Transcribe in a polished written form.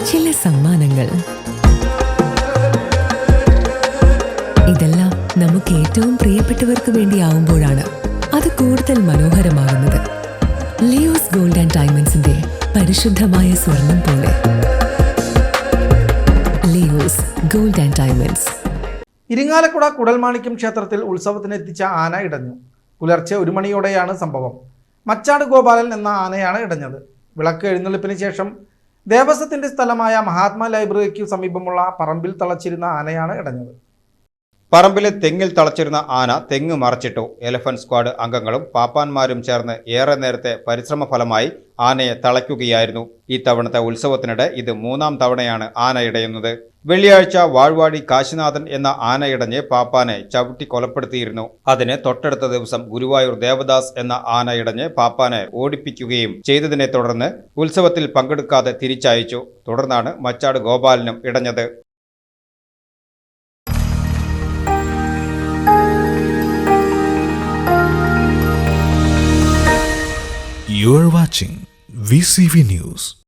ചില സമ്മാനങ്ങൾ. ഇതെല്ലാം നമുക്ക് ഏറ്റവും പ്രിയപ്പെട്ടവർക്ക് വേണ്ടിയാവുമ്പോഴാണ് അത് കൂടുതൽ മനോഹരമാകുന്നത്. ലിയോസ് ഗോൾഡ് ആൻഡ് ഡയമണ്ട്സിന്റെ പരിശുദ്ധമായ സ്വർണം പോലെ. Leo's gold and diamonds. Irinjalakuda Koodalmanikyam ക്ഷേത്രത്തിൽ ഉത്സവത്തിനെത്തിച്ച ആന ഇടഞ്ഞു. പുലർച്ചെ 1 മണിയോടെയാണ് സംഭവം. മച്ചാട് ഗോപാലൻ എന്ന ആനയാണ് ഇടഞ്ഞത്. വിളക്ക് എഴുന്നള്ളിപ്പിന് ശേഷം ദേവസ്വത്തിന്റെ സ്ഥലമായ മഹാത്മാ ലൈബ്രറിക്ക് സമീപമുള്ള പറമ്പിൽ തളച്ചിരുന്ന ആനയാണ് ഇടഞ്ഞത്. പറമ്പിലെ തെങ്ങിൽ തളച്ചിരുന്ന ആന തെങ്ങ് മറച്ചിട്ടു. എലഫന്റ് സ്ക്വാഡ് അംഗങ്ങളും പാപ്പാന്മാരും ചേർന്ന് ഏറെ നേരത്തെ പരിശ്രമ ഫലമായി ആനയെ തളയ്ക്കുകയായിരുന്നു. ഈ തവണത്തെ ഉത്സവത്തിനിടെ ഇത് 3ാം തവണയാണ് ആന ഇടയുന്നത്. വെള്ളിയാഴ്ച വാഴ്വാടി കാശിനാഥൻ എന്ന ആന ഇടഞ്ഞ് പാപ്പാനെ ചവിട്ടി കൊലപ്പെടുത്തിയിരുന്നു. അതിന് തൊട്ടടുത്ത ദിവസം ഗുരുവായൂർ ദേവദാസ് എന്ന ആന ഇടഞ്ഞ് പാപ്പാനെ ഓടിപ്പിക്കുകയും ചെയ്തതിനെ തുടർന്ന് ഉത്സവത്തിൽ പങ്കെടുക്കാതെ തിരിച്ചയച്ചു. തുടർന്നാണ് Machad ഗോപാലനും ഇടഞ്ഞത്. You are watching VCV News.